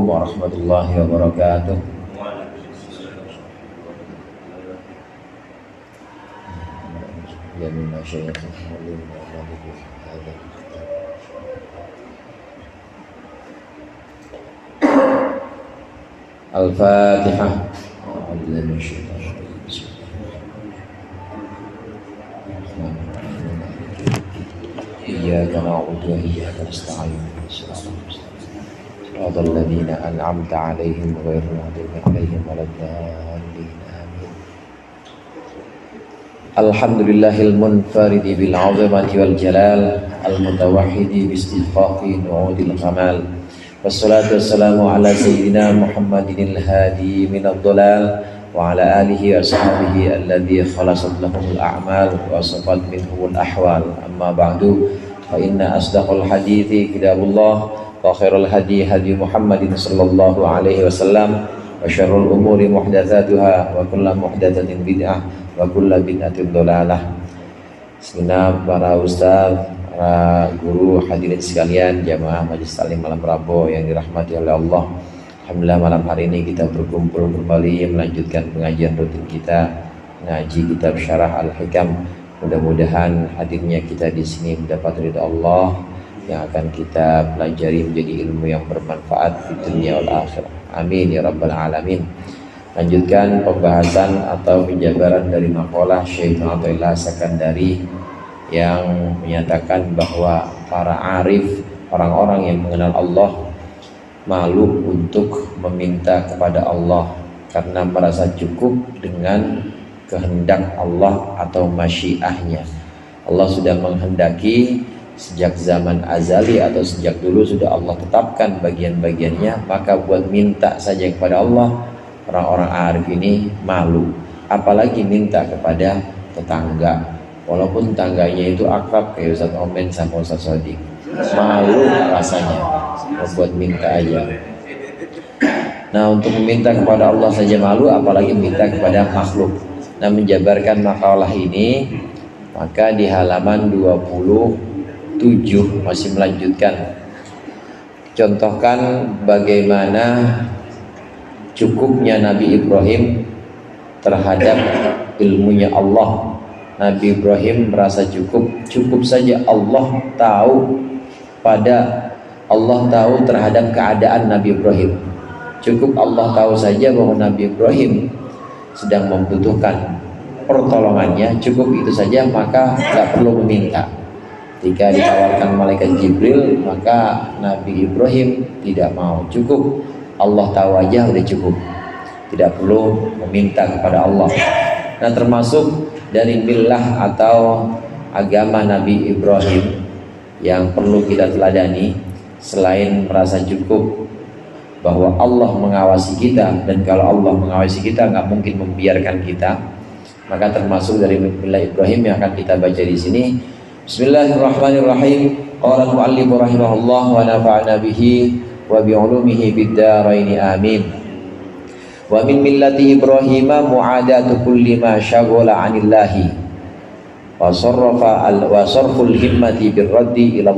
warahmatullahi wabarakatuh. Al-Fatihah. Iyyaka na'budu wa iyyaka nasta'in. Shiratal ladzina an'amta 'alaihim ghairil maghdubi 'alaihim waladdallin. Amin. Alhamdulillahil munfaridi bil 'azamati wal jalal, al mutawahhidi bi istighfaqi nu'udil kamal. Wassalatu wassalamu ala sayyidina Muhammadinil hadi minad dhalal wa ala alihi wa ashabihi alladhi khalasat lahumul a'mal wa safat minhumul ahwal. Amma ba'du, fa inna asdaqal hadithi kitabullah wa khairul hadi hadi Muhammadin sallallahu alaihi wasallam wa syarrul umuri muhdatsatuha wa kullu muhdatsatin bid'ah wa kullu bid'atin dhalalah. Segenap para ustaz, para guru, hadirin sekalian, jamaah majelis taklim malam Rabu yang dirahmati oleh Allah. Alhamdulillah malam hari ini kita berkumpul kembali melanjutkan pengajian rutin kita, ngaji kitab Syarah Al-Hikam. Mudah-mudahan hadirnya kita di sini mendapat ridha Allah yang akan kita pelajari menjadi ilmu yang bermanfaat di dunia wal akhirah. Amin ya rabbal alamin. Lanjutkan pembahasan atau penjabaran dari maqalah Syekh Athaillah Sakandari yang menyatakan bahwa para arif, orang-orang yang mengenal Allah, malu untuk meminta kepada Allah karena merasa cukup dengan kehendak Allah atau masyiahnya. Allah sudah menghendaki sejak zaman azali atau sejak dulu sudah Allah tetapkan bagian-bagiannya, maka buat minta saja kepada Allah, orang-orang arif ini malu, apalagi minta kepada tetangga. Walaupun tangganya itu akrab kayak Ustaz Omen sama Ustaz Sodik, malu rasanya buat minta aja. Nah, untuk meminta kepada Allah saja malu, apalagi minta kepada makhluk. Nah, menjabarkan makalah ini, maka di halaman 27 masih melanjutkan. Contohkan bagaimana cukupnya Nabi Ibrahim terhadap ilmunya Allah. Nabi Ibrahim merasa cukup saja Allah tahu terhadap keadaan Nabi Ibrahim. Cukup Allah tahu saja bahwa Nabi Ibrahim sedang membutuhkan pertolongannya, cukup itu saja, maka tak perlu meminta. Ketika ditawarkan malaikat Jibril, maka Nabi Ibrahim tidak mau. Cukup Allah tahu aja udah cukup, tidak perlu meminta kepada Allah. Nah, termasuk dari millah atau agama Nabi Ibrahim yang perlu kita teladani, selain merasa cukup bahwa Allah mengawasi kita, dan kalau Allah mengawasi kita nggak mungkin membiarkan kita, maka termasuk dari millah Ibrahim yang akan kita baca di sini. Bismillahirrahmanirrahim. Qala al-mu'allif rahimahullah wa nafa'ana bihi wa bi'ulumihi fid dharain amin. Wa min millati Ibrahim mu'adatu kulli ma syaghala 'anillahi wa sarful himmati birraddi ila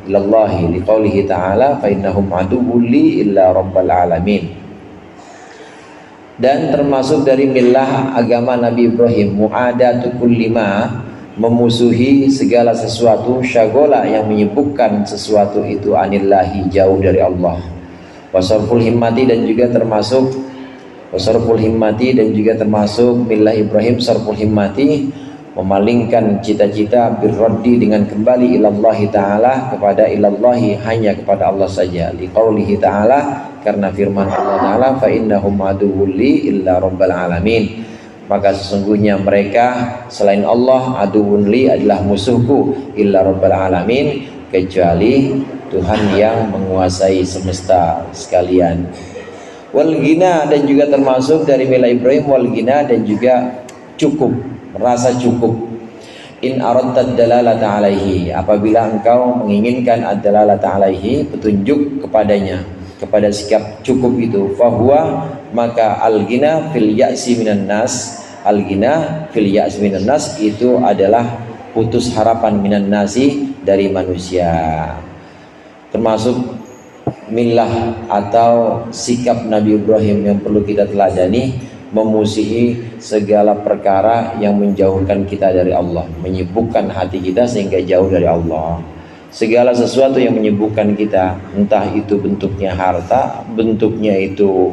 Allah liqaulihi ta'ala fa innahum aduwwun li illa rabbil alamin. Dan termasuk dari millah agama Nabi Ibrahim, mu'adatu kulli ma, memusuhi segala sesuatu, syaghala yang menyibukkan sesuatu itu, anillahi, jauh dari Allah. Wa sarful himmati, dan juga termasuk millah Ibrahim, sarful himmati, memalingkan cita-cita, birraddi, dengan kembali ilallahi ta'ala, kepada ilallahi, hanya kepada Allah saja, liqaulihi ta'ala, karena firman Allah ta'ala, fa innahum aduwwun li illa rabbil alamin, maka sesungguhnya mereka selain Allah, aduwwun li, adalah musuhku, illa rabbil alamin, kecuali Tuhan yang menguasai semesta sekalian. Wal ghina, dan juga termasuk dari millah Ibrahim, wal ghina, dan juga cukup, merasa cukup. In aradta ad-dalalata alaihi, apabila engkau menginginkan ad-dalalata alaihi, petunjuk kepadanya, kepada sikap cukup itu, fahuwa, maka al-ghina fil ya'si minan nas, al-ghina fil ya'si minan nas, itu adalah putus harapan minan nasi, dari manusia. Termasuk milah atau sikap Nabi Ibrahim yang perlu kita teladani, memusuhi segala perkara yang menjauhkan kita dari Allah, menyibukkan hati kita sehingga jauh dari Allah. Segala sesuatu yang menyibukkan kita, entah itu bentuknya harta, bentuknya itu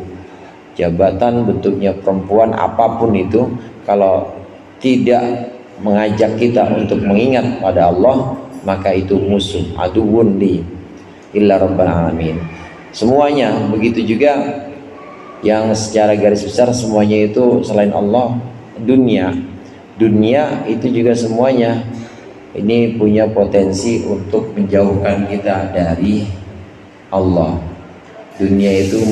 jabatan, bentuknya perempuan, apapun itu, kalau tidak mengajak kita untuk mengingat pada Allah, maka itu musuh, aduwwun li illa rabbil alamin. Semuanya begitu juga yang secara garis besar semuanya itu selain Allah, dunia itu juga semuanya ini punya potensi untuk menjauhkan kita dari Allah. Dunia itu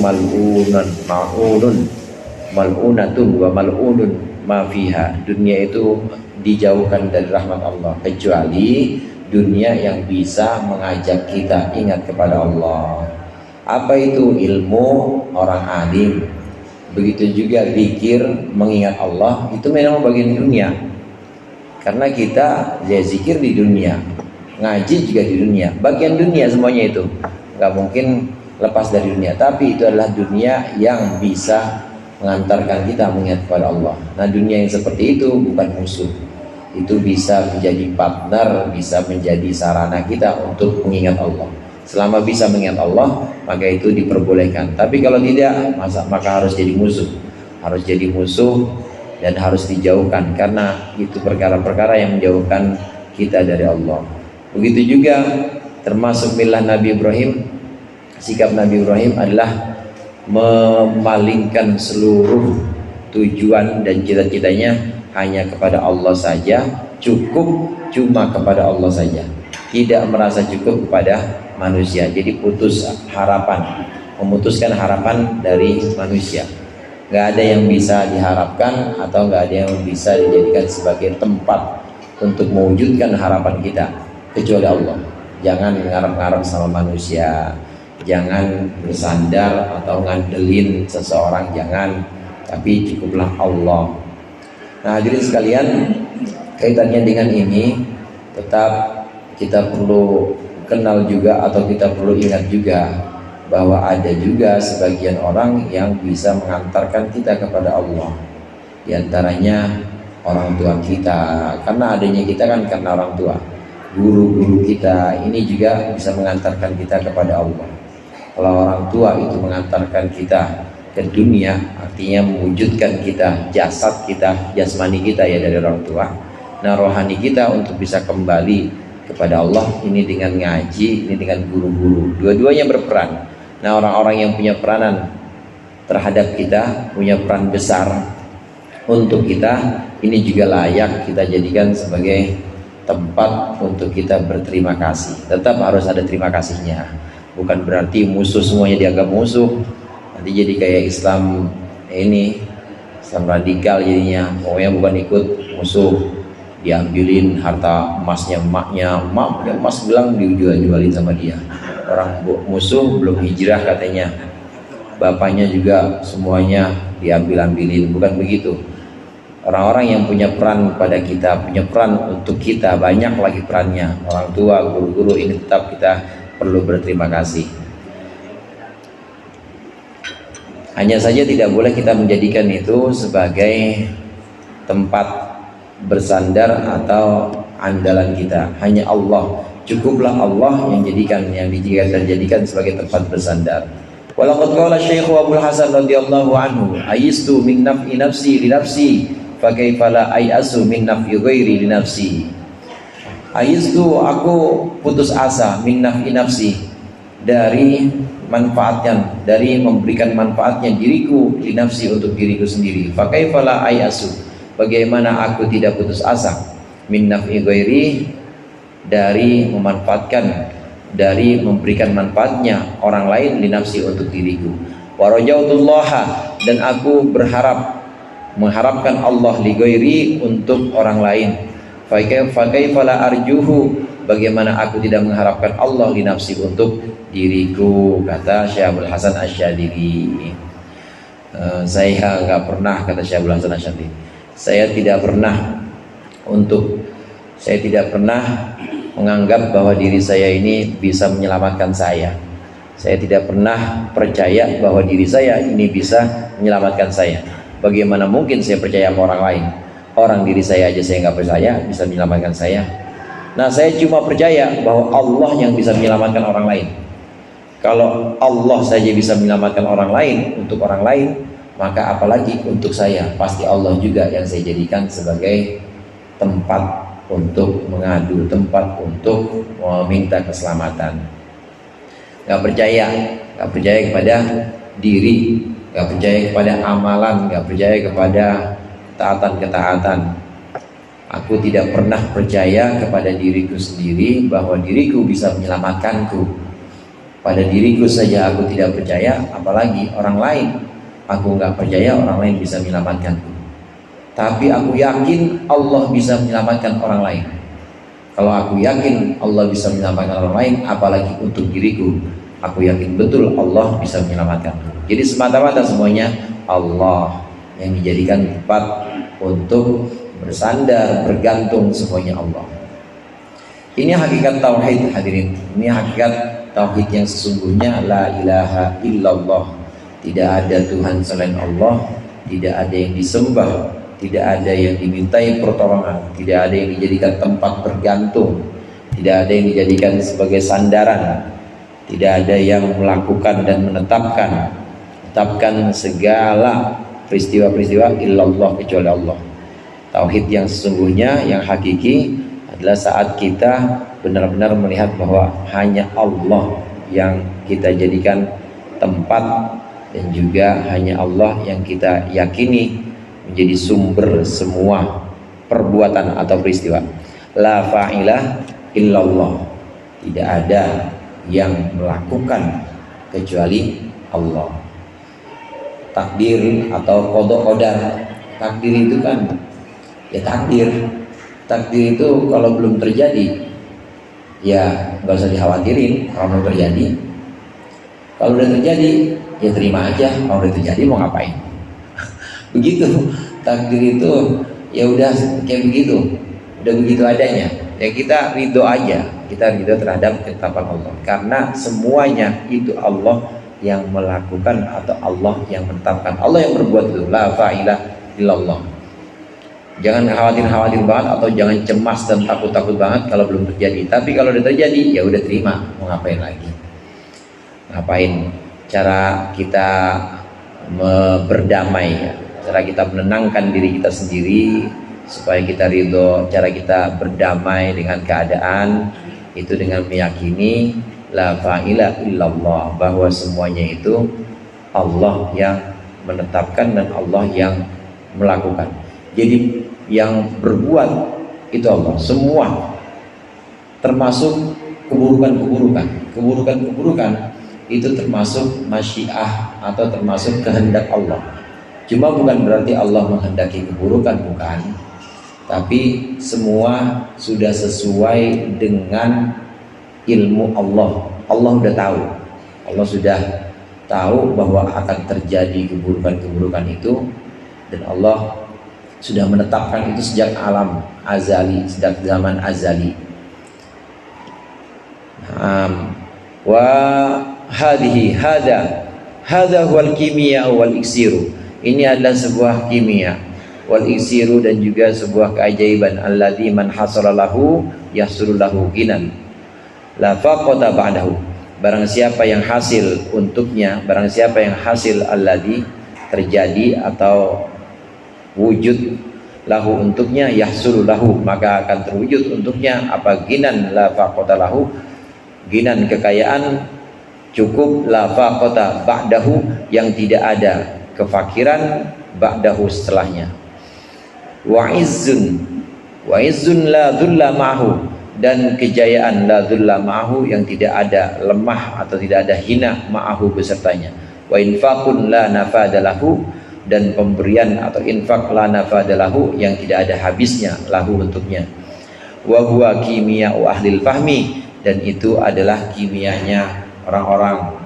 mal'unatun wa mal'unun ma fiha. Dunia itu dijauhkan dari rahmat Allah, kecuali dunia yang bisa mengajak kita ingat kepada Allah. Apa itu? Ilmu orang alim. Begitu juga zikir, mengingat Allah, itu memang bagian dunia. Karena kita zikir di dunia, ngaji juga di dunia, bagian dunia semuanya itu. Nggak mungkin lepas dari dunia, tapi itu adalah dunia yang bisa mengantarkan kita mengingat kepada Allah. Nah, dunia yang seperti itu bukan musuh. Itu bisa menjadi partner, bisa menjadi sarana kita untuk mengingat Allah. Selama bisa mengingat Allah, maka itu diperbolehkan. Tapi kalau tidak, maka harus jadi musuh. Harus jadi musuh dan harus dijauhkan, karena itu perkara-perkara yang menjauhkan kita dari Allah. Begitu juga termasuk milah Nabi Ibrahim, sikap Nabi Ibrahim adalah memalingkan seluruh tujuan dan cita-citanya hanya kepada Allah saja, cukup cuma kepada Allah saja, tidak merasa cukup kepada manusia. Jadi putus harapan, memutuskan harapan dari manusia. Gak ada yang bisa diharapkan atau gak ada yang bisa dijadikan sebagai tempat untuk mewujudkan harapan kita kecuali Allah. Jangan ngarep-ngarep sama manusia, jangan bersandar atau ngandelin seseorang, jangan, tapi cukuplah Allah. Nah, hadirin sekalian, kaitannya dengan ini tetap kita perlu kenal juga atau kita perlu ingat juga bahwa ada juga sebagian orang yang bisa mengantarkan kita kepada Allah. Di antaranya orang tua kita, karena adanya kita kan karena orang tua. Guru-guru kita ini juga bisa mengantarkan kita kepada Allah. Kalau orang tua itu mengantarkan kita ke dunia, artinya mewujudkan kita, jasad kita, jasmani kita ya dari orang tua. Nah, rohani kita untuk bisa kembali kepada Allah ini dengan ngaji, ini dengan guru-guru. Dua-duanya berperan. Nah, orang-orang yang punya peranan terhadap kita, punya peran besar untuk kita, ini juga layak kita jadikan sebagai tempat untuk kita berterima kasih. Tetap harus ada terima kasihnya. Bukan berarti musuh semuanya dianggap musuh. Nanti jadi kayak Islam ini, Islam radikal jadinya. Pokoknya bukan ikut musuh, diambilin harta emasnya emaknya, emas bilang dijual-jualin sama dia. Orang musuh belum hijrah katanya, bapaknya juga semuanya diambil-ambilin. Bukan begitu. Orang-orang yang punya peran pada kita, punya peran untuk kita, banyak lagi perannya. Orang tua, guru-guru ini tetap kita perlu berterima kasih. Hanya saja tidak boleh kita menjadikan itu sebagai tempat bersandar atau andalan kita. Hanya Allah, cukuplah Allah yang dijadikan sebagai tempat bersandar. Walaqad qala Syekh Abdul Hasan radhiyallahu anhu, "Ayistu min naf'i nafsi li nafsi, fa kaifa la ayasu min naf'i ghairi li nafsi." Ayistu, aku putus asa, min naf'i nafsi, dari manfaatnya, dari memberikan manfaatnya diriku li nafsi, untuk diriku sendiri. Fa kaifa la ayasu, bagaimana aku tidak putus asa, min naf'i ghairi, dari memanfaatkan, dari memberikan manfaatnya orang lain, li nafsi, untuk diriku. Wa rajautullaha, dan aku mengharapkan Allah, li ghairi, untuk orang lain. Fa kaifa la arjuhu, bagaimana aku tidak mengharapkan Allah, li nafsi, untuk diriku, kata Syekh Abdul Hasan Asy-Syadzili. Saya nggak pernah, kata Syekh Abdul Hasan Asy-Syadzili, saya tidak pernah menganggap bahwa diri saya ini bisa menyelamatkan saya. Saya tidak pernah percaya bahwa diri saya ini bisa menyelamatkan saya. Bagaimana mungkin saya percaya sama orang lain? Orang diri saya aja saya nggak percaya bisa menyelamatkan saya. Nah, saya cuma percaya bahwa Allah yang bisa menyelamatkan orang lain. Kalau Allah saja bisa menyelamatkan orang lain untuk orang lain, maka apalagi untuk saya. Pasti Allah juga yang saya jadikan sebagai tempat untuk mengadu, tempat untuk meminta keselamatan. Gak percaya kepada diri, gak percaya kepada amalan, gak percaya kepada ketaatan. Aku tidak pernah percaya kepada diriku sendiri bahwa diriku bisa menyelamatkanku. Pada diriku saja aku tidak percaya, apalagi orang lain. Aku gak percaya orang lain bisa menyelamatkanku. Tapi aku yakin Allah bisa menyelamatkan orang lain. Kalau aku yakin Allah bisa menyelamatkan orang lain, apalagi untuk diriku, aku yakin betul Allah bisa menyelamatkanku. Jadi semata-mata semuanya Allah yang dijadikan tempat untuk bersandar, bergantung, semuanya Allah. Ini hakikat tauhid, hadirin. Ini hakikat tauhid yang sesungguhnya, la ilaha illallah. Tidak ada Tuhan selain Allah, tidak ada yang disembah, tidak ada yang dimintai pertolongan, tidak ada yang dijadikan tempat bergantung, tidak ada yang dijadikan sebagai sandaran, tidak ada yang melakukan dan menetapkan segala peristiwa-peristiwa illallah, kecuali Allah. Tauhid yang sesungguhnya, yang hakiki adalah saat kita benar-benar melihat bahwa hanya Allah yang kita jadikan tempat, dan juga hanya Allah yang kita yakini menjadi sumber semua perbuatan atau peristiwa. La fa'ilah illallah. Tidak ada yang melakukan kecuali Allah. Takdir atau qada qadar. Takdir itu kan ya takdir. Takdir itu kalau belum terjadi ya nggak usah dikhawatirin kalau belum terjadi. Kalau udah terjadi ya terima aja. Kalau udah terjadi mau ngapain? Begitu. Takdir itu ya udah kayak begitu, udah begitu adanya. Ya kita ridho aja, kita ridho terhadap ketetapan Allah, karena semuanya itu Allah yang melakukan atau Allah yang menetapkan, Allah yang berbuat itu. La fa'ilah illallah. Jangan khawatir banget atau jangan cemas dan takut banget kalau belum terjadi. Tapi kalau udah terjadi ya udah terima, mau ngapain lagi? Ngapain? Cara kita berdamai ya. Cara kita menenangkan diri kita sendiri supaya kita ridho, cara kita berdamai dengan keadaan itu dengan meyakini la fa'ilah illallah, bahwa semuanya itu Allah yang menetapkan dan Allah yang melakukan. Jadi yang berbuat itu Allah semua, termasuk keburukan itu termasuk masyiah atau termasuk kehendak Allah. Cuma bukan berarti Allah menghendaki keburukan, bukan. Tapi semua sudah sesuai dengan ilmu Allah. Allah sudah tahu. Allah sudah tahu bahwa akan terjadi keburukan itu, dan Allah sudah menetapkan itu sejak alam azali, sejak zaman azali. Wa hadhihi hadha huwal kimia wal iksiru. Ini adalah sebuah kimia, wal iksiru, dan juga sebuah keajaiban. Alladzi man hasala lahu yahsulu lahu ginan la faqata ba'dahu. Barang siapa yang hasil untuknya, barang siapa yang hasil alladzi terjadi atau wujud lahu untuknya, yahsulu lahu maka akan terwujud untuknya apa? Ginan la faqata lahu, ginan kekayaan cukup, la faqata ba'dahu yang tidak ada kefakiran ba'dahu setelahnya. Wa izzun la dhulla ma'hu, dan kejayaan la dhulla ma'hu yang tidak ada lemah atau tidak ada hina ma'hu besertanya. Wa infaqun la nafadalahu, dan pemberian atau infak la nafadalahu yang tidak ada habisnya lahu untuknya. Wa huwa kimiya'u ahlil fahmi, dan itu adalah kimianya orang-orang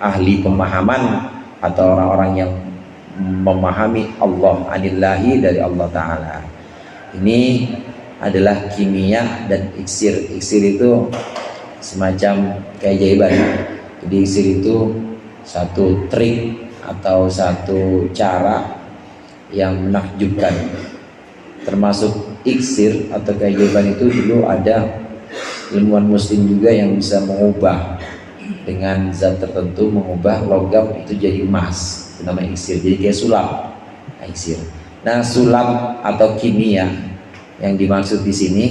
ahli pemahaman atau orang-orang yang memahami Allah, anillahi, dari Allah Ta'ala. Ini adalah kimia dan iksir. Iksir itu semacam keajaiban. Jadi iksir itu satu trik atau satu cara yang menakjubkan. Termasuk iksir atau keajaiban itu dulu ada ilmuwan muslim juga yang bisa mengubah dengan zat tertentu, mengubah logam itu jadi emas. Itu namanya iksir. Jadi kayak sulap. Iksir. Nah, sulap atau kimia yang dimaksud di sini,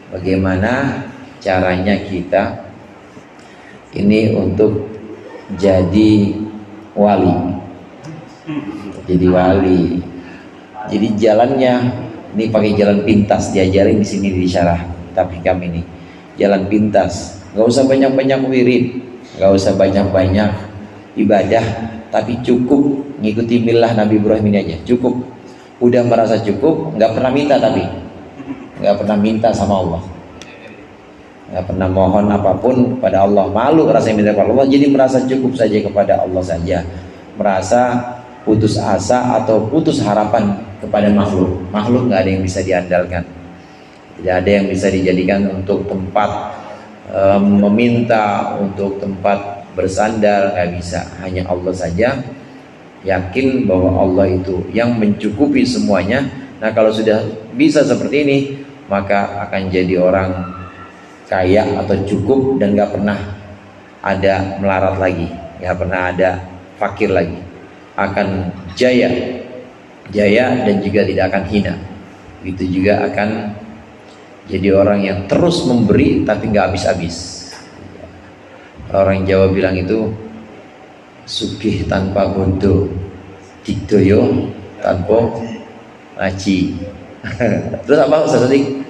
bagaimana caranya kita ini untuk jadi wali. Jadi wali. Jadi jalannya ini pakai jalan pintas, diajarin di sini di syarah tapi kami ini jalan pintas. Nggak usah banyak-banyak wirid, nggak usah banyak-banyak ibadah, tapi cukup ngikuti milah Nabi Ibrahim ini aja. Cukup, udah merasa cukup, nggak pernah minta, tapi nggak pernah minta sama Allah, nggak pernah mohon apapun pada Allah, malu rasanya minta kepada Allah, jadi merasa cukup saja kepada Allah saja, merasa putus asa atau putus harapan kepada makhluk. Makhluk nggak ada yang bisa diandalkan, tidak ada yang bisa dijadikan untuk tempat meminta, untuk tempat bersandar, nggak bisa. Hanya Allah saja. Yakin bahwa Allah itu yang mencukupi semuanya. Nah, kalau sudah bisa seperti ini, maka akan jadi orang kaya atau cukup dan nggak pernah ada melarat lagi, nggak pernah ada fakir lagi, akan jaya dan juga tidak akan hina. Itu juga akan jadi orang yang terus memberi tapi nggak habis-habis. Orang Jawa bilang itu sugih tanpa bondo, digdoyo tanpa aji. Terus apa Ustaz Sodik?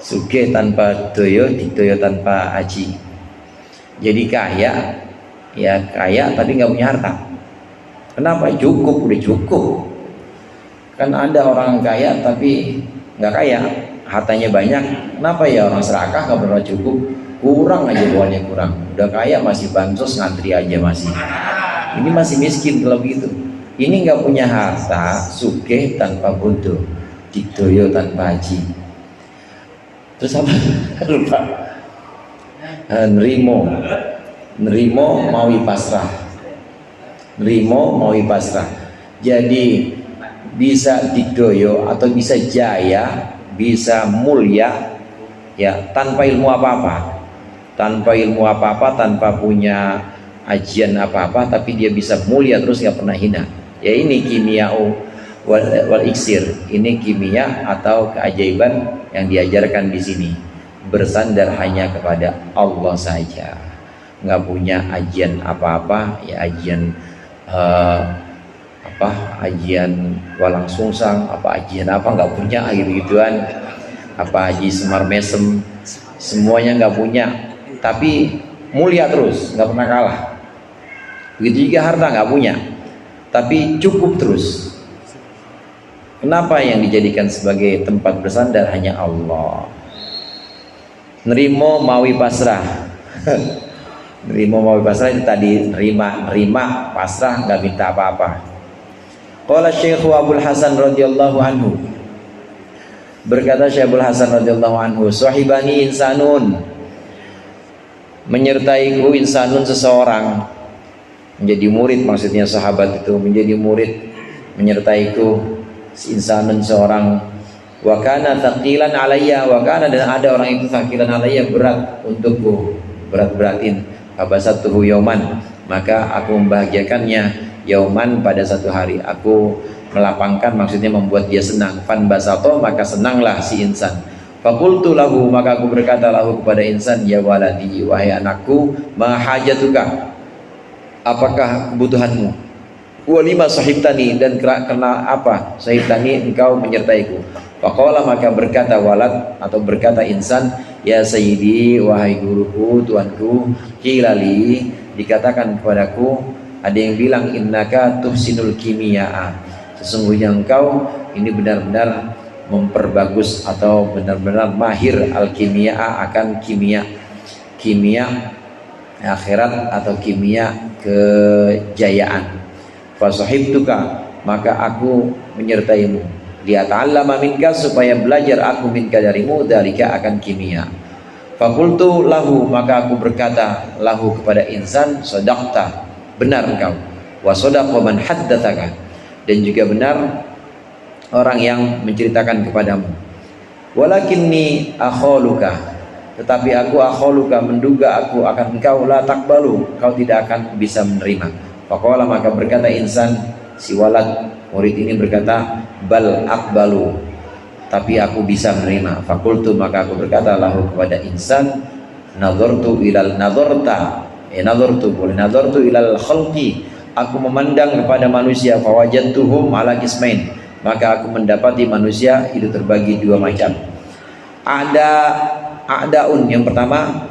Sugih tanpa doyo, digdoyo tanpa aji. Jadi kaya, ya kaya tapi nggak punya harta. Kenapa? Cukup, udah cukup. Kan ada orang kaya tapi nggak kaya, hartanya banyak. Kenapa ya? Orang serakah nggak pernah cukup, kurang aja bawahnya kurang. Udah kaya masih bansos, ngantri aja masih. Ini masih miskin kalau begitu. Ini nggak punya harta, sugih tanpa bodoh, digdoyo tanpa haji. Terus apa? Lupa. Nerimo mawi pasrah. Nerimo mawi pasrah. Jadi bisa digdoyo atau bisa jaya, bisa mulia, ya tanpa ilmu apa-apa. Tanpa ilmu apa-apa, tanpa punya ajian apa-apa, tapi dia bisa mulia terus, nggak pernah hina. Ya ini kimia wal iksir. Ini kimia atau keajaiban yang diajarkan di sini. Bersandar hanya kepada Allah saja, nggak punya ajian apa-apa, ya ajian ajian walang sungsang, apa ajian apa, nggak punya gitu-gituan, apa haji semar mesem, semuanya nggak punya. Tapi mulia terus, nggak pernah kalah. Begitu juga harta nggak punya, tapi cukup terus. Kenapa? Yang dijadikan sebagai tempat bersandar hanya Allah. Nerimo mawi pasrah. Nerimo mawi pasrah itu tadi, nerima pasrah, nggak minta apa-apa. Qala Syekh Abdul Hasan radhiyallahu anhu, berkata Syekh Abdul Hasan radhiyallahu anhu, sahibani insanun, menyertaiku insanun seseorang, menjadi murid, maksudnya sahabat itu menjadi murid, menyertaiku insanun seorang. Wa kana thaqilan alayya, wa kana, dan ada orang itu thaqilan alayya, berat untukku, berat-beratin. Abasatuhu yauman, maka aku membahagiakannya, yauman, pada satu hari. Aku melapangkan, maksudnya membuat dia senang. Fan basato, maka senanglah si insan. Fakultu lahu, maka aku berkata lahu kepada insan, ya waladi, wahai anakku, ma hajatuka, apakah kebutuhanmu? Walima sahibtani, dan karena apa sahibtani, engkau menyertaiku? Faqala, maka berkata walad atau berkata insan, ya sayyidi, wahai guruku, tuanku, qilali, dikatakan kepadaku, ada yang bilang, innaka tuhsinul kimiaa, sesungguhnya engkau ini benar-benar memperbagus atau benar-benar mahir al-kimia, akan kimia akhirat atau kimia kejayaan. Fasahibtuka, maka aku menyertaimu, liata'allama minka, supaya belajar aku minka darimu, dalika akan kimia. Fakultu lahu, maka aku berkata lahu kepada insan, sadaqta, benar engkau. Wa sadaqa man haddatsaka, dan juga benar orang yang menceritakan kepadamu. Walakinni akhaluka, tetapi aku akhaluka, menduga aku akan engkau, la takbalu, kau tidak akan bisa menerima. Faqala, maka berkata insan, si walad murid ini berkata, bal akbalu, tapi aku bisa menerima. Fakultu, maka aku berkata lahu kepada insan, nazartu ilal nazarta, nazartu boleh, nazartu ilal khalqi, aku memandang kepada manusia, fawajadtuhum ala qismain, maka aku mendapati manusia itu terbagi dua macam. A'daun yang pertama,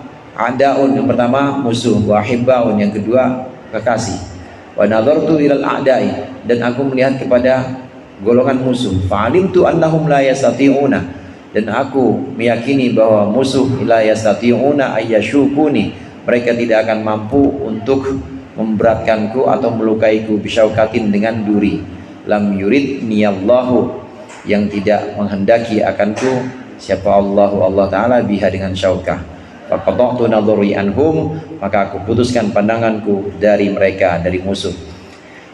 musuh, wa hibbaun yang kedua kekasih. Wa nazartu ilal a'dai, dan aku melihat kepada golongan musuh. Fa'alimtu annahum la yastati'una, dan aku meyakini bahwa musuh la yastati'una ayyashukuni, mereka tidak akan mampu untuk memberatkanku atau melukaiku, bisyaukatin dengan duri. Lam yurid niyallahu, yang tidak menghendaki akanku siapa Allah Ta'ala biha dengan syaukah. Faqadatu nadhuri anhum, maka aku putuskan pandanganku dari mereka, dari musuh.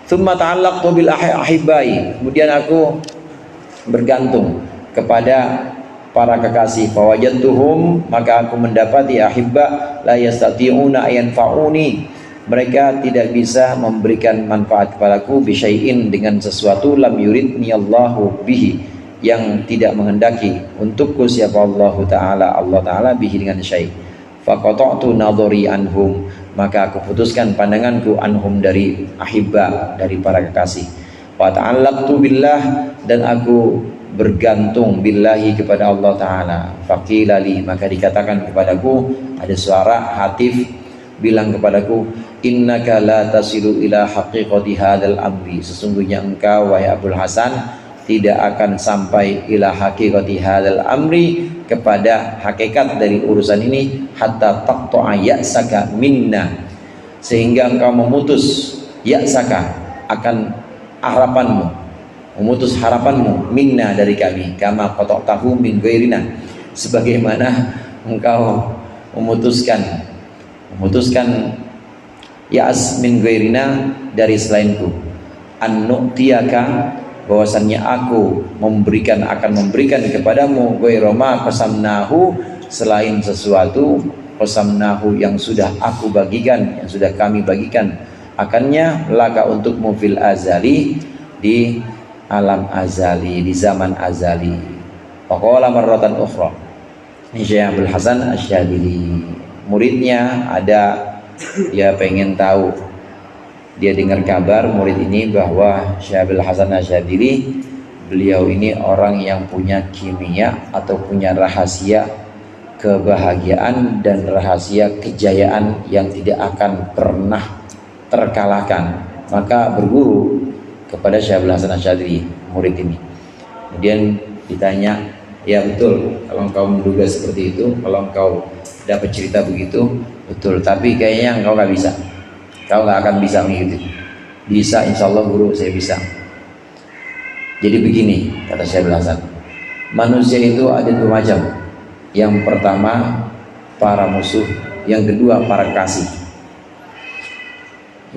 Thumma ta'allaqtu bil ahibbai, kemudian aku bergantung kepada para kekasih. Fawajadtuhum, maka aku mendapati ahibba la yastati'una ayanfa'uni, mereka tidak bisa memberikan manfaat kepadaku, bisyai'in, dengan sesuatu, lam yuridni Allahu bihi, yang tidak menghendaki untukku siapa Allah Ta'ala bihi dengan syai'. Faqata'tu nadhari anhum, maka aku putuskan pandanganku anhum, dari ahibba, dari para kekasih. Wa ta'allaqtu billah, dan aku bergantung billahi kepada Allah Ta'ala. Faqila li, maka dikatakan kepadaku, ada suara hatif bilang kepadaku, innaka la tasilu ila haqiqati hadzal amri, sesungguhnya engkau wahai Abul Hasan tidak akan sampai ila haqiqati hadzal amri, kepada hakikat dari urusan ini, hatta taqta'a ya'saka minna, sehingga engkau memutus ya'saka, akan harapanmu, memutus harapanmu, minna, dari kami, kama qata'tahu min ghairina, sebagaimana engkau memutuskan ya'as min ghairina, dari selainku, an nu'tiyaka, bahwasannya aku akan memberikan kepadamu, ghairama qasamnahu, selain sesuatu, qasamnahu, yang sudah aku bagikan, yang sudah kami bagikan akannya, laka, untukmu, fil azali, di alam azali, di zaman azali. Faqala marratan ukhra, Syekh Abdul Hasan Asy-Syadzili, muridnya ada, dia pengen tahu, dia dengar kabar murid ini bahwa Syekh Abdul Hasan Asy-Syadzili, beliau ini orang yang punya kimia atau punya rahasia kebahagiaan dan rahasia kejayaan yang tidak akan pernah terkalahkan. Maka berguru kepada Syekh Abdul Hasan Asy-Syadzili, murid ini. Kemudian ditanya, ya betul, kalau engkau menduga seperti itu, kalau engkau dapat cerita begitu, betul, tapi kayaknya engkau nggak bisa, kau nggak akan bisa mengikuti. Bisa, insya Allah guru, saya bisa. Jadi begini, kata Syekh Abdul Hasan, manusia itu ada dua macam. Yang pertama para musuh, yang kedua para kasih.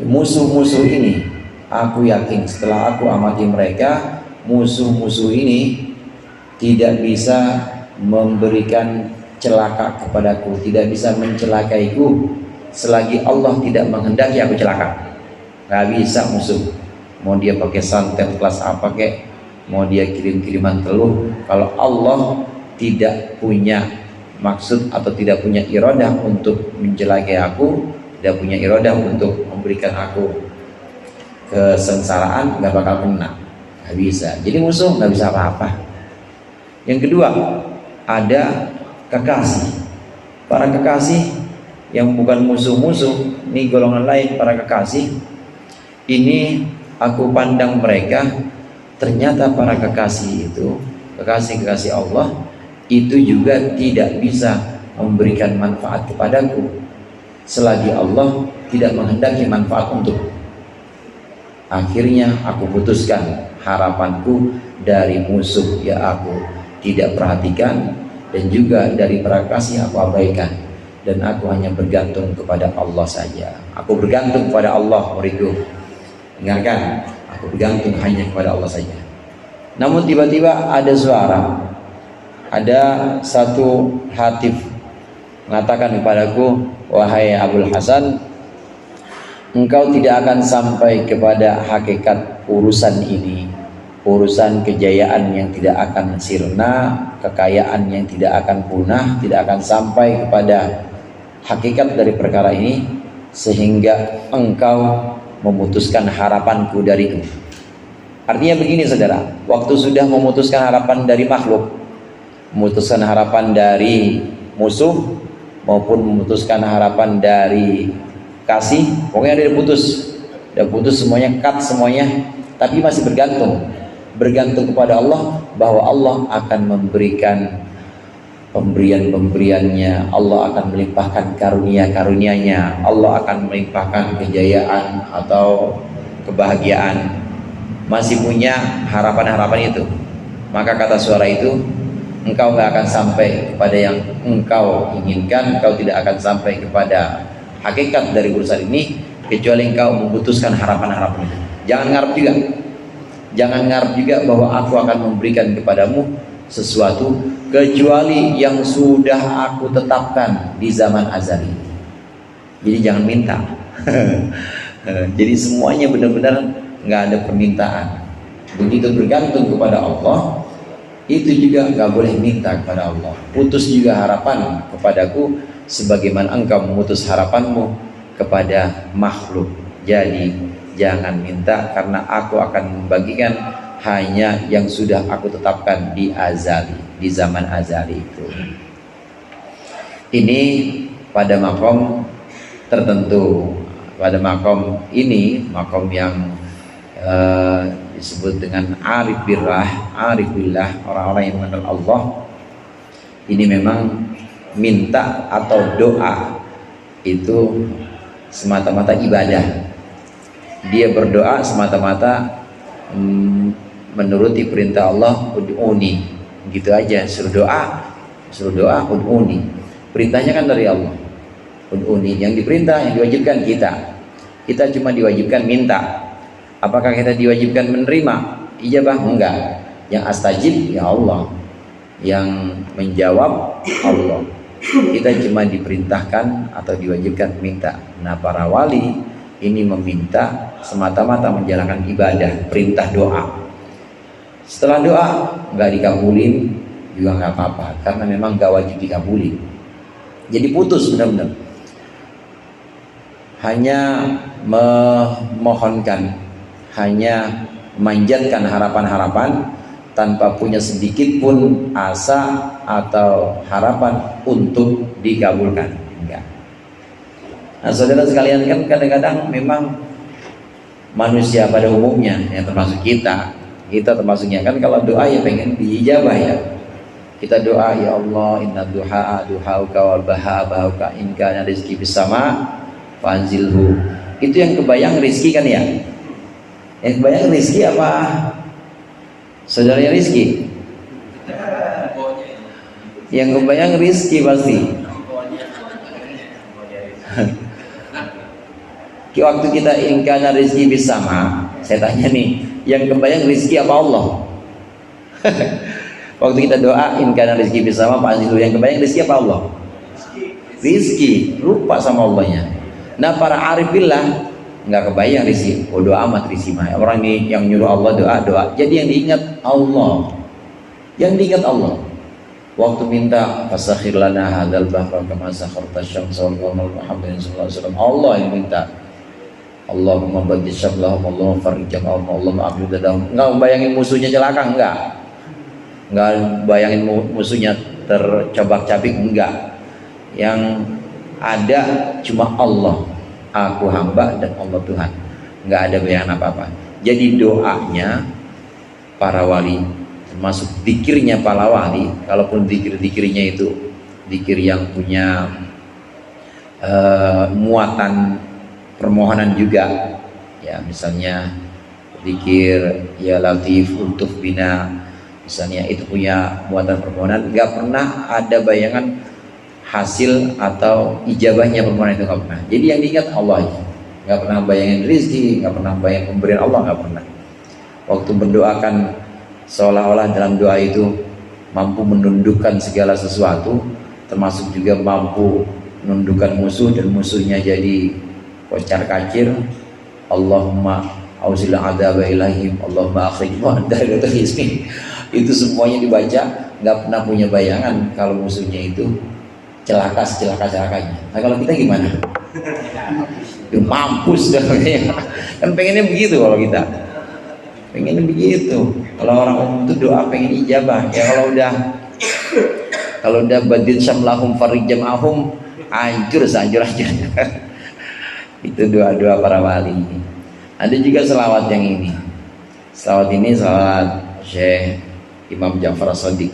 Musuh-musuh ini, aku yakin setelah aku amati mereka, musuh-musuh ini tidak bisa memberikan celaka kepadaku, tidak bisa mencelakaiku selagi Allah tidak menghendaki aku celaka. Gak bisa musuh, mau dia pakai santet kelas apa kek, mau dia kirim-kiriman teluh, kalau Allah tidak punya maksud atau tidak punya iradah untuk mencelakai aku, tidak punya iradah untuk memberikan aku kesengsaraan, gak bakal kena, gak bisa. Jadi musuh gak bisa apa-apa. Yang kedua, ada kekasih. Para kekasih yang bukan musuh-musuh, ini golongan lain, para kekasih. Ini aku pandang mereka, ternyata para kekasih itu, kekasih-kekasih Allah itu juga tidak bisa memberikan manfaat kepadaku selagi Allah tidak menghendaki manfaat untuk. Akhirnya aku putuskan harapanku dari musuh, ya aku tidak perhatikan, dan juga dari para kasih aku abaikan, dan aku hanya bergantung kepada Allah saja. Aku bergantung kepada Allah, muridku. Dengarkan, aku bergantung hanya kepada Allah saja. Namun tiba-tiba ada suara, ada satu hatif mengatakan kepadaku, wahai Abul Hasan, engkau tidak akan sampai kepada hakikat urusan ini, urusan kejayaan yang tidak akan sirna, kekayaan yang tidak akan punah, tidak akan sampai kepada hakikat dari perkara ini, sehingga engkau memutuskan harapanku dariku. Artinya begini saudara, waktu sudah memutuskan harapan dari makhluk, memutuskan harapan dari musuh, maupun memutuskan harapan dari kasih, pokoknya udah putus semuanya, cut semuanya, tapi masih bergantung kepada Allah, bahwa Allah akan memberikan pemberian-pemberiannya, Allah akan melimpahkan karunia-karunia-Nya, Allah akan melimpahkan kejayaan atau kebahagiaan. Masih punya harapan-harapan itu. Maka kata suara itu, engkau gak akan sampai kepada yang engkau inginkan, engkau tidak akan sampai kepada hakikat dari urusan ini kecuali engkau memutuskan harapan-harapan itu. Jangan ngarep juga bahwa aku akan memberikan kepadamu sesuatu kecuali yang sudah aku tetapkan di zaman azali. Jadi jangan minta. Jadi semuanya benar-benar nggak ada permintaan. Begitu bergantung kepada Allah, itu juga nggak boleh minta kepada Allah. Putus juga harapan kepadaku sebagaimana engkau memutus harapanmu kepada makhluk. Jadi jangan minta, karena aku akan membagikan hanya yang sudah aku tetapkan di azali, di zaman azali itu. Ini pada makom tertentu, pada makom ini, makom yang disebut dengan arif billah, orang-orang yang mengenal Allah. Ini memang minta atau doa itu semata-mata ibadah. Dia berdoa semata-mata menuruti perintah Allah, ud'uni, gitu aja, suruh doa, ud'uni. Perintahnya kan dari Allah, ud'uni. Yang diperintah, yang diwajibkan kita cuma diwajibkan minta. Apakah kita diwajibkan menerima ijabah? Enggak. Yang astajib ya Allah, yang menjawab Allah. Kita cuma diperintahkan atau diwajibkan minta. Nah, para wali ini meminta semata-mata menjalankan ibadah, perintah doa. Setelah doa nggak dikabulin juga nggak apa-apa, karena memang nggak wajib dikabulin. Jadi putus benar-benar. Hanya memohonkan, hanya memanjatkan harapan-harapan tanpa punya sedikit pun asa atau harapan untuk dikabulkan. Enggak. Nah, saudara sekalian, kan kadang-kadang memang manusia pada umumnya, yang termasuk kita termasuknya, kan kalau doa ya pengen diijabah ya. Kita doa, ya Allah, inna duha duhauka wa baha in kana rizqi bis sama fanzilhu. Itu yang kebayang rizki kan ya? Yang kebayang rizki apa? Saudaranya rizki? Yang kebayang rizki pasti. Waktu kita ingkana rizki bersama, saya tanya nih, yang kebayang rizki apa Allah? Waktu kita doa ingkana rizki bersama, Pak Azizu, yang kebayang rizki apa Allah? Rizki, lupa sama Allahnya. Nah, para arif billah nggak kebayang rizki, doa amat rizki mah. Orang ini yang nyuruh Allah doa. Jadi yang diingat Allah, Waktu minta fasakhir lana hadzal bahra kama sakharta syamsa wal qamara Muhammadin sallallahu alaihi wasallam, Allah yang minta. Allahumma baddi syamlahum, Allahumma farrijhum, Allahumma abdudahum. Enggak bayangin musuhnya celaka, enggak bayangin musuhnya tercabak-cabik, enggak. Yang ada cuma Allah, aku hamba dan Allah Tuhan, enggak ada bayangan apa-apa. Jadi doanya para wali, termasuk zikirnya para wali, kalaupun zikir-zikirnya itu zikir yang punya muatan permohonan juga ya, misalnya zikir ya latif ultuf bina, misalnya itu punya muatan permohonan, nggak pernah ada bayangan hasil atau ijabahnya permohonan itu, nggak pernah. Jadi yang diingat Allah aja, nggak pernah bayangin rizki, nggak pernah bayangin pemberian Allah, nggak pernah. Waktu mendoakan seolah-olah dalam doa itu mampu menundukkan segala sesuatu, termasuk juga mampu menundukkan musuh dan musuhnya jadi kocar kacir. Allahumma auzil adzaba ilaihim, Allahumma akhrijhum dari hismi. Itu semuanya dibaca, nggak pernah punya bayangan kalau musuhnya itu celakanya. Nah kalau kita gimana? Mampus dah. Kan pengennya begitu kalau kita. Pengennya begitu. Kalau orang umum itu doa pengen ijabah. Ya kalau udah badil syamlahum farijamahum, hancur sehancur-hancurnya. Itu doa-doa para wali. Ada juga selawat yang ini. Selawat ini selawat Syekh Imam Ja'far As-Shadiq.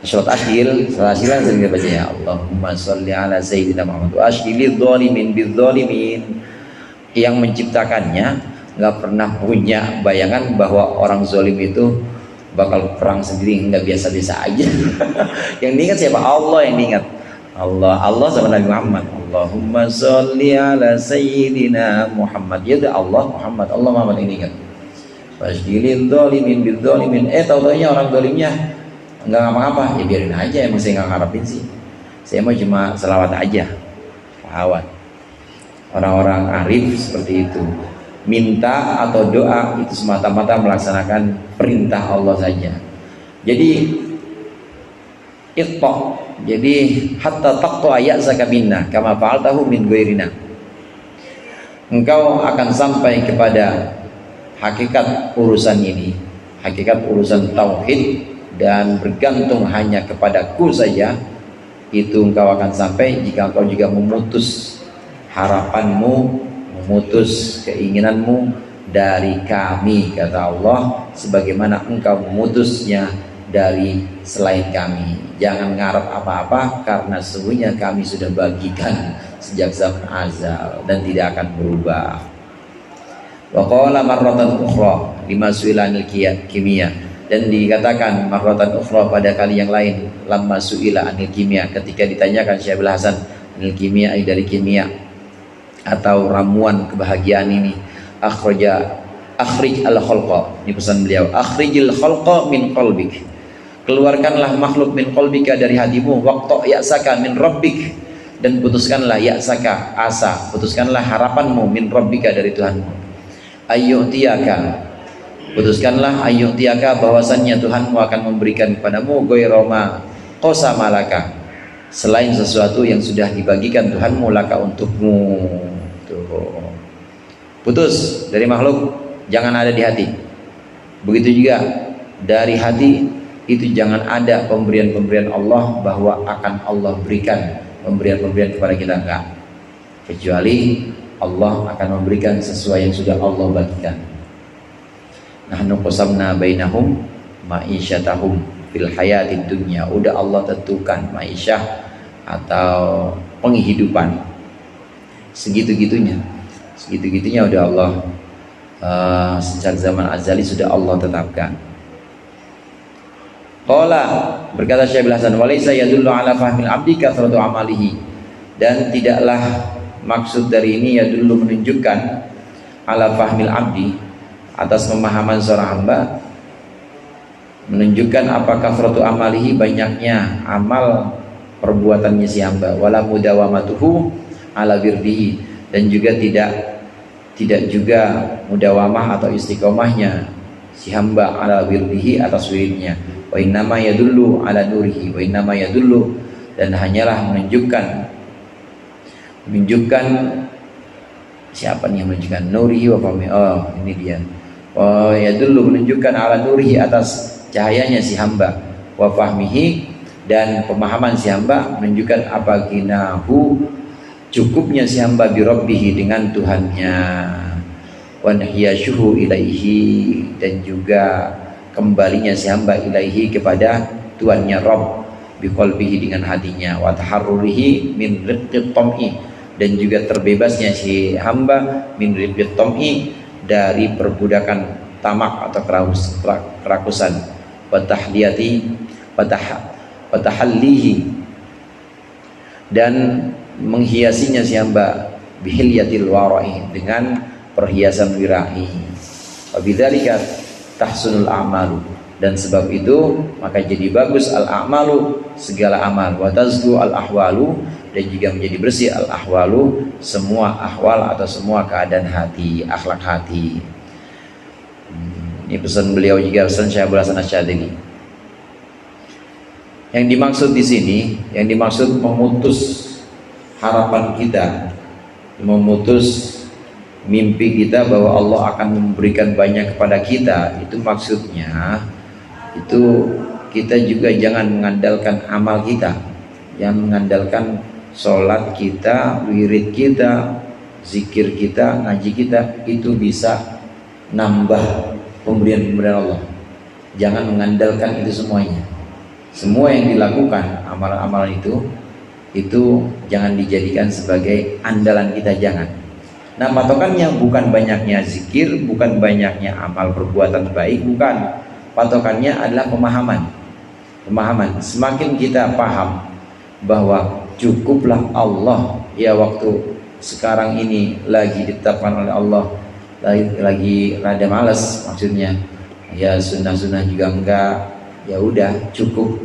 Surat Asyil, surat Asyil kan sering baca ya Allahumma sholli ala sayyidina Muhammad wa ashilidz zalimin bidzalimin. Yang menciptakannya nggak pernah punya bayangan bahwa orang zalim itu bakal perang sendiri, nggak biasa-biasa aja. Yang diingat siapa? Allah yang diingat. Allah sama Nabi Muhammad. Allahumma sholli ala sayyidina Muhammad. Ya Allah Muhammad yang diingat. Wasjilil zalimin bidzalimin. Tahu-taunya orang zalimnya enggak ngapa-ngapa, ya biarin aja, emang saya nggak ngarepin sih. Saya mau cuma selawat aja. Selawat. Orang-orang arif seperti itu. Minta atau doa itu semata-mata melaksanakan perintah Allah saja. Jadi iqta. Jadi hatta taqta ya'saka minna kama fa'altahu min ghairina. Engkau akan sampai kepada hakikat urusan ini, hakikat urusan tauhid, dan bergantung hanya kepadaku saja. Itu engkau akan sampai jika engkau juga memutus harapanmu, memutus keinginanmu dari kami, kata Allah, sebagaimana engkau memutusnya dari selain kami. Jangan ngarep apa-apa, karena sesungguhnya kami sudah bagikan sejak zaman azal dan tidak akan berubah. Wa qala marratan ukhra lima su'ilanil kimia, dan dikatakan marratan ukhra pada kali yang lain, lamma su'ila anil kimia, ketika ditanyakan Syekh Hasan anil kimia, dari kimia atau ramuan kebahagiaan ini. Akhrij al khalqa, ini pesan beliau, akhrijil khalqa min qalbik, keluarkanlah makhluk min qalbika dari hatimu, waqta ya'saka min rabbik, dan putuskanlah ya'saka asa, putuskanlah harapanmu min rabbika dari Tuhanmu, ayyutiyaka, putuskanlah ayyutiyaka bahwasannya Tuhanmu akan memberikan kepadamu ghairama qasamalaka, selain sesuatu yang sudah dibagikan Tuhanmu laka untukmu. Tuh. Putus dari makhluk, jangan ada di hati. Begitu juga dari hati itu jangan ada pemberian-pemberian Allah bahwa akan Allah berikan pemberian-pemberian kepada kita, enggak. Kecuali Allah akan memberikan sesuai yang sudah Allah bagikan. Nahnu qasamna bainahum ma'isyatahum fil hayatid dunya. Udah Allah tentukan ma'isyah atau penghidupan. Segitu-gitunya udah Allah sejak zaman azali sudah Allah tetapkan. Qala, berkata Syekh Hasan, walaysa yadullu ala fahmil abdi kathratu amalihi, dan tidaklah maksud dari ini yadullu menunjukkan ala fahmil abdi, atas pemahaman seorang hamba, menunjukkan apa kathratu amalihi, banyaknya amal perbuatannya si hamba, wala mudawamatuhu ala wirdihi, dan juga tidak juga mudawamah atau istiqomahnya si hamba ala wirdihi, atas wiridnya. Wa innama yadullu ala nurihi, wa innama yadullu, dan hanyalah menunjukkan siapa nih yang menunjukkan nurihi wa fahmi. Oh, ini dia. Wa yadullu, menunjukkan ala nurihi, atas cahayanya si hamba, wa fahmihi, dan pemahaman si hamba, menunjukkan apa ginahu, cukupnya si hamba bi rabbihi, dengan Tuhannya, wa nahyashuhu ilaihi, dan juga kembalinya si hamba ilaihi, kepada Tuhannya Rabb, biqalbihi, dengan hatinya, wa taharrurihi min riqqit tam'i, dan juga terbebasnya si hamba min riqqit tam'i, dari perbudakan tamak atau kerakusan, wa tahliyati patahallihi, dan menghiasinya si hamba bihilyatil wara'i, dengan perhiasan wirai. Wa bidzalika tahsunul a'malu, dan sebab itu maka jadi bagus al-a'malu, segala amal, wa tazku al-ahwalu, dan juga menjadi bersih al-ahwalu, semua ahwal atau semua keadaan hati, akhlak hati. Ini pesan beliau juga, pesan Syekh Abdul Hasan Asy-Syadzili. Yang dimaksud di sini, yang dimaksud memutus harapan kita, memutus mimpi kita bahwa Allah akan memberikan banyak kepada kita, itu maksudnya itu kita juga jangan mengandalkan amal kita, jangan mengandalkan sholat kita, wirid kita, zikir kita, ngaji kita itu bisa nambah pemberian-pemberian Allah. Jangan mengandalkan itu semuanya. Semua yang dilakukan amalan-amalan itu jangan dijadikan sebagai andalan kita, jangan. Nah, patokannya bukan banyaknya zikir, bukan banyaknya amal perbuatan baik, bukan. Patokannya adalah pemahaman. Pemahaman. Semakin kita paham bahwa cukuplah Allah, ya waktu sekarang ini lagi ditetapkan oleh Allah, lagi rada malas, maksudnya ya sunnah-sunnah juga enggak, ya udah cukup,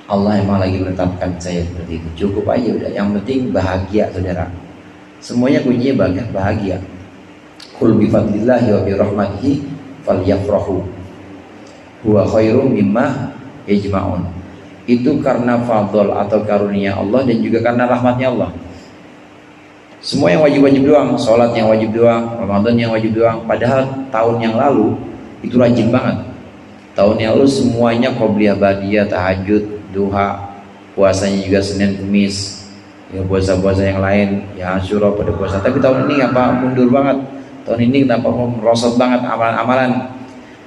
Allah emang lagi menetapkan saya seperti itu, cukup aja udah. Yang penting bahagia, saudara. Semuanya kuncinya bahagia. Qul bi fadlillahi wa bi rahmatihi falyafrahu huwa khairum mimma yajma'un. Itu karena fadl atau karunia Allah dan juga karena rahmatnya Allah. Semua yang wajib-wajib doang, sholat yang wajib doang, Ramadan yang wajib doang. Padahal tahun yang lalu itu rajin banget. Tahun yang lalu semuanya qobliyah, ba'diyah, tahajud, duha, puasanya juga Senin Kamis, ya puasa-puasa yang lain, ya Asyura pada puasa. Tapi tahun ini ngapa mundur banget? Tahun ini kenapa merosot banget amalan-amalan?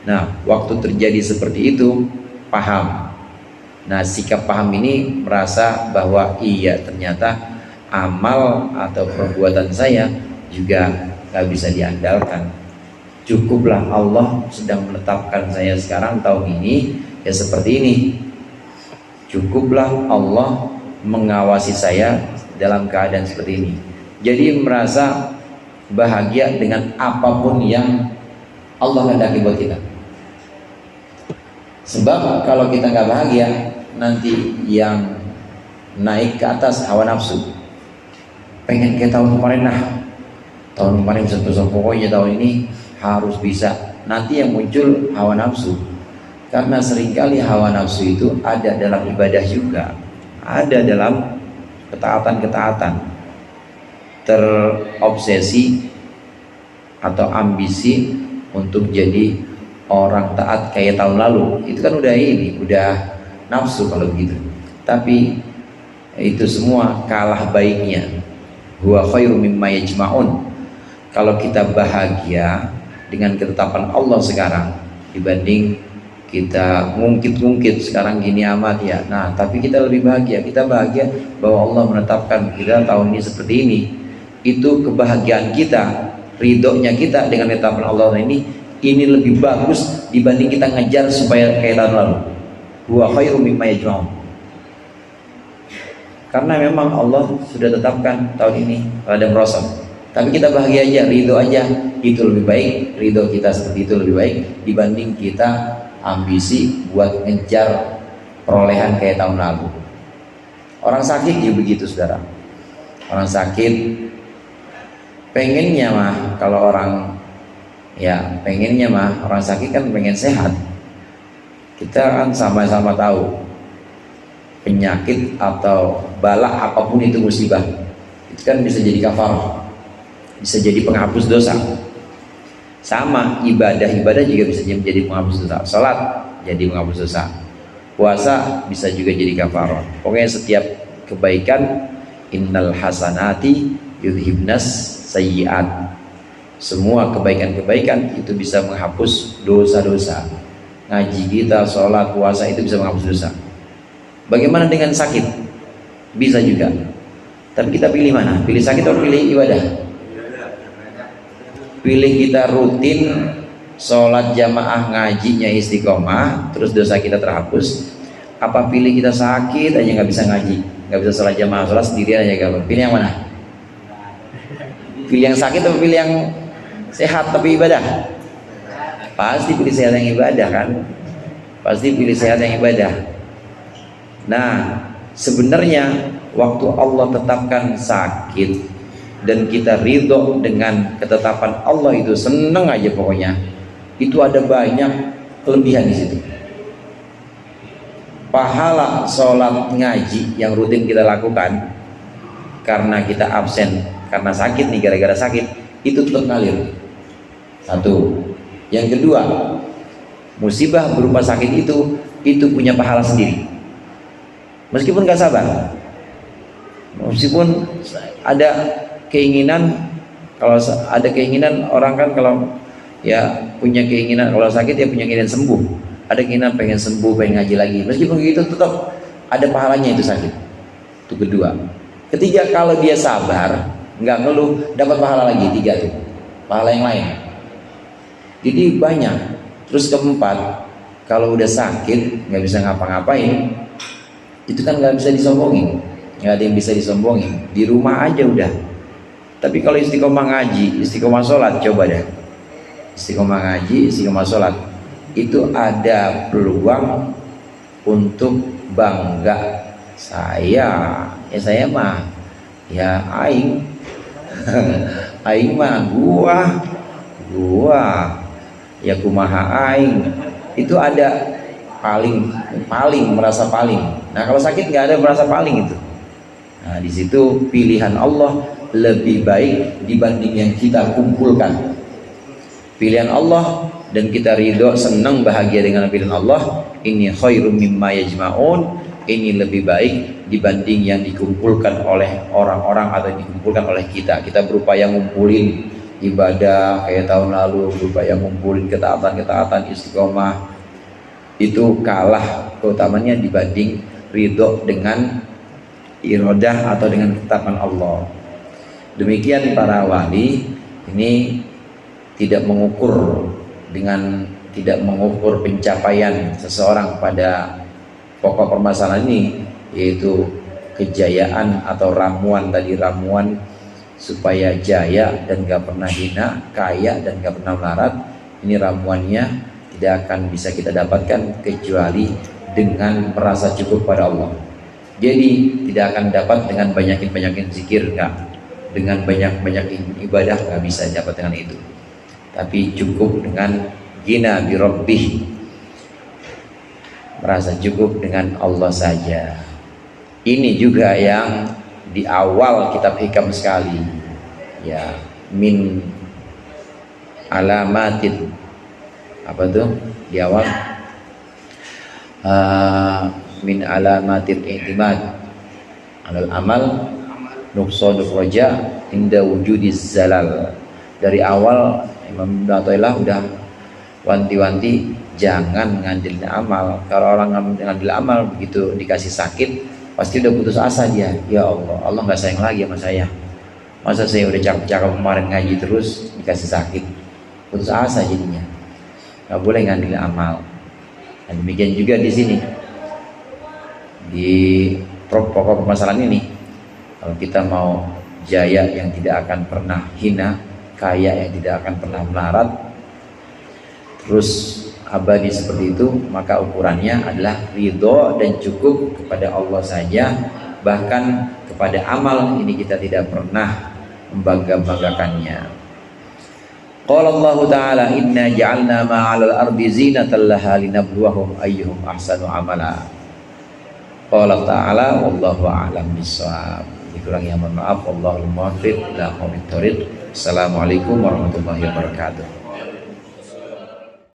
Nah, waktu terjadi seperti itu, paham. Nah, sikap paham ini merasa bahwa iya, ternyata amal atau perbuatan saya juga gak bisa diandalkan. Cukuplah Allah sedang menetapkan saya sekarang tahun ini ya seperti ini. Cukuplah Allah mengawasi saya dalam keadaan seperti ini. Jadi merasa bahagia dengan apapun yang Allah kehendaki buat kita. Sebab kalau kita nggak bahagia, nanti yang naik ke atas hawa nafsu. Pengen kayak tahun kemarin, tahun kemarin bisa pokoknya tahun ini harus bisa. Nanti yang muncul hawa nafsu. Karena seringkali hawa nafsu itu ada dalam ibadah juga, ada dalam ketaatan-ketaatan. Terobsesi atau ambisi untuk jadi orang taat kayak tahun lalu, itu kan udah nafsu kalau begitu. Tapi itu semua kalah baiknya. Huwa khairu mimma yajma'un. Kalau kita bahagia dengan ketetapan Allah sekarang dibanding kita ngungkit-ngungkit sekarang gini amat ya. Nah, tapi kita lebih bahagia. Kita bahagia bahwa Allah menetapkan kita tahun ini seperti ini. Itu kebahagiaan kita, ridhonya kita dengan ketetapan Allah ini lebih bagus dibanding kita ngejar supaya kayak tahun lalu. Huwa khairu mimma yajma'un. Karena memang Allah sudah tetapkan tahun ini rada merosot. Tapi kita bahagia aja, ridho aja, itu lebih baik. Ridho kita seperti itu lebih baik dibanding kita ambisi buat ngejar perolehan kayak tahun lalu. Orang sakit juga begitu, saudara. Orang sakit pengennya mah, kalau orang ya pengennya mah, orang sakit kan pengen sehat. Kita kan sama-sama tahu penyakit atau bala apapun itu musibah, itu kan bisa jadi kafarah, bisa jadi penghapus dosa. Sama ibadah juga bisa menjadi penghapus dosa. Salat jadi penghapus dosa, puasa bisa juga jadi kafarah. Pokoknya setiap kebaikan, innal hasanati yudhibnas sayyiat. Semua kebaikan-kebaikan itu bisa menghapus dosa-dosa. Ngaji kita, sholat, puasa itu bisa menghapus dosa. Bagaimana dengan sakit? Bisa juga. Tapi kita pilih mana? Pilih sakit atau pilih ibadah? Pilih kita rutin sholat jamaah ngajinya istiqomah terus dosa kita terhapus, apa pilih kita sakit aja nggak bisa ngaji, nggak bisa sholat jamaah, sholat sendirian aja gak? Pilih yang mana? Pilih yang sakit atau pilih yang sehat tapi ibadah? Pasti pilih sehat yang ibadah kan? Pasti pilih sehat yang ibadah. Nah, sebenarnya waktu Allah tetapkan sakit dan kita ridho dengan ketetapan Allah itu, seneng aja pokoknya, itu ada banyak kelebihan di situ. Pahala sholat ngaji yang rutin kita lakukan karena kita absen karena sakit nih, gara-gara sakit, itu tetap ngalir. Satu. Yang kedua, musibah berupa sakit itu punya pahala sendiri. Meskipun gak sabar, meskipun ada keinginan, kalau ada keinginan orang kan kalau ya punya keinginan kalau sakit ya punya keinginan sembuh, ada keinginan pengen sembuh, pengen ngaji lagi, meskipun begitu tetap ada pahalanya itu sakit. Itu kedua. Ketiga, kalau dia sabar nggak ngeluh, dapat pahala lagi. Tiga tuh pahala yang lain, jadi banyak. Terus keempat, kalau udah sakit nggak bisa ngapa-ngapain, itu kan nggak bisa disombongin, nggak ada yang bisa disombongin, di rumah aja udah. Tapi kalau istiqomah ngaji, istiqomah sholat, coba deh istiqomah ngaji, istiqomah sholat, itu ada peluang untuk bangga. Saya mah ya aing aing mah gua ya kumaha aing, itu ada paling merasa paling. Nah kalau sakit nggak ada merasa paling itu. Nah di situ pilihan Allah lebih baik dibanding yang kita kumpulkan. Pilihan Allah dan kita ridho, senang, bahagia dengan pilihan Allah, ini khairum mimma yajma'un, ini lebih baik dibanding yang dikumpulkan oleh orang-orang atau dikumpulkan oleh kita. Kita berupaya ngumpulin ibadah kayak tahun lalu, berupaya ngumpulin ketaatan istiqomah, itu kalah keutamanya dibanding ridho dengan iradah atau dengan ketetapan Allah. Demikian para wali ini tidak mengukur pencapaian seseorang pada pokok permasalahan ini, yaitu kejayaan atau ramuan supaya jaya dan gak pernah hina, kaya dan gak pernah melarat. Ini ramuannya tidak akan bisa kita dapatkan kecuali dengan merasa cukup pada Allah. Jadi tidak akan dapat dengan banyakin zikir, enggak, dengan banyak ibadah nggak bisa dapat dengan itu. Tapi cukup dengan gina bi rabbih, merasa cukup dengan Allah saja. Ini juga yang di awal kitab hikam sekali, ya, min alamatin, apa tuh di awal, min alamatil i'timad alal amal nuqsanur raja inda wujudiz zalal. Dari awal Imam Ibnu Athaillah udah wanti-wanti jangan ngandelin amal. Kalau orang ngambil amal begitu dikasih sakit pasti udah putus asa dia. Ya Allah nggak sayang lagi sama saya. Masa saya udah cakep-cakep kemarin ngaji terus dikasih sakit, putus asa jadinya. Nggak boleh ngandelin amal. Dan demikian juga di sini di pokok permasalahan ini, kalau kita mau jaya yang tidak akan pernah hina, kaya yang tidak akan pernah melarat, terus abadi seperti itu, maka ukurannya adalah ridho dan cukup kepada Allah saja. Bahkan kepada amal ini kita tidak pernah membangga-banggakannya. Qala Allah Ta'ala inna ja'alna ma'alal ardi zinatan laha linabluwahum ayyuhum ahsanu amala. Qala Ta'ala wallahu a'lam bissawab. Kurang yang mohon maaf, wallahul muwaffiq ila aqwamit thoriq. Assalamualaikum warahmatullahi wabarakatuh.